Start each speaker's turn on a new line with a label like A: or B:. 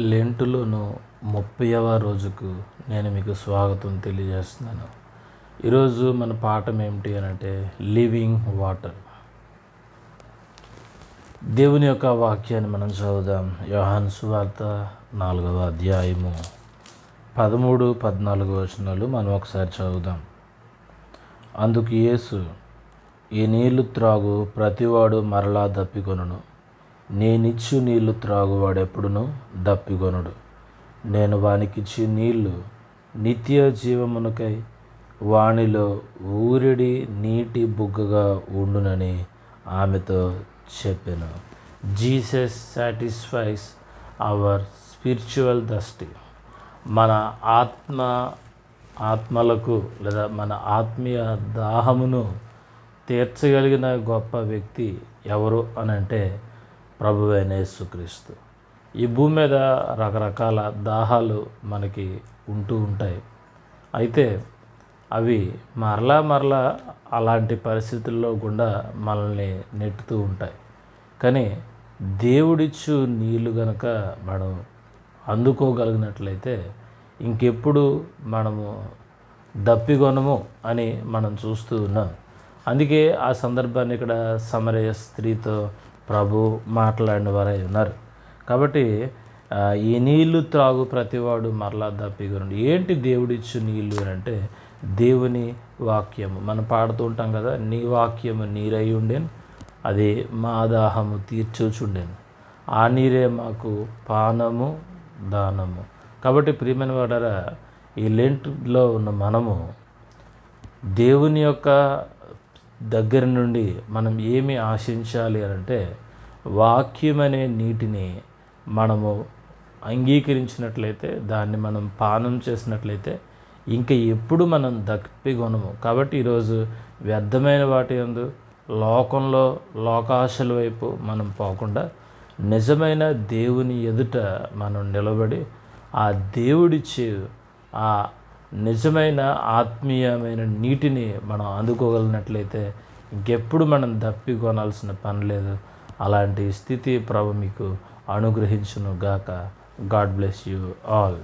A: లెంటులోను 30వ రోజుకు నేను మీకు స్వాగతం తెలియజేస్తున్నాను. ఈరోజు మన పాఠం ఏమిటి అంటే లివింగ్ వాటర్. దేవుని యొక్క వాక్యాన్ని మనం చదువుదాం. యోహాను సువార్త 4వ అధ్యాయము 13, 14 వచనాలు మనం ఒకసారి చదువుదాం. అందుకు యేసు, ఈ నీళ్లు త్రాగు ప్రతివాడు మరలా దప్పికొనును. నేనిచ్చు నీళ్లు త్రాగువాడెప్పుడునూ దప్పికొనుడు. నేను వానికిచ్చి నీళ్లు నిత్య జీవమునకై వానిలో ఊరిడి నీటి బుగ్గగా ఉండునని ఆమెతో చెప్పెను. Jesus satisfies our spiritual thirst. మన ఆత్మలకు లేదా మన ఆత్మీయ దాహమును తీర్చగలిగిన గొప్ప వ్యక్తి ఎవరు అని అంటే ప్రభువైన యేసుక్రీస్తు. ఈ భూమి మీద రకరకాల దాహాలు మనకి ఉంటూ ఉంటాయి. అయితే అవి మరలా అలాంటి పరిస్థితుల్లో గుండా మనల్ని నెట్టుతూ ఉంటాయి. కానీ దేవుడిచ్చు నీళ్ళు గనక మనం అందుకోగలిగినట్లయితే ఇంకెప్పుడు మనము దప్పికొనము అని మనం చూస్తూ ఉన్నాం. అందుకే ఆ సందర్భాన్ని ఇక్కడ సమరయ స్త్రీతో ప్రభు మాట్లాడిన వారై ఉన్నారు. కాబట్టి ఈ నీళ్లు త్రాగు ప్రతివాడు మరలా దప్పికొనుడు. ఏంటి దేవుడిచ్చు నీళ్ళు అని అంటే దేవుని వాక్యము. మనం పాడుతూ ఉంటాం కదా, నీ వాక్యము నీరై ఉండేను, అది మా దాహము తీర్చుచుండెను, ఆ నీరే మాకు పానము దానము. కాబట్టి ప్రియమైన వాడారా, ఈ లెంట్లో ఉన్న మనము దేవుని యొక్క దగ్గర నుండి మనం ఏమి ఆశించాలి అని అంటే వాక్యం అనే నీటిని మనము అంగీకరించినట్లయితే, దాన్ని మనం పానం చేసినట్లయితే ఇంకా ఎప్పుడు మనం దప్పికొనము. కాబట్టి ఈరోజు వ్యర్థమైన వాటి యందు లోకంలో లోకాశల వైపు మనం పోకుండా నిజమైన దేవుని ఎదుట మనం నిలబడి ఆ దేవుడిచ్చే ఆ నిజమైన ఆత్మీయమైన నీటిని మనం అందుకోగలిగినట్లయితే ఇంకెప్పుడు మనం దప్పికొనాల్సిన పని లేదు. అలాంటి స్థితి ప్రభు మీకు అనుగ్రహించును గాక. God bless you all.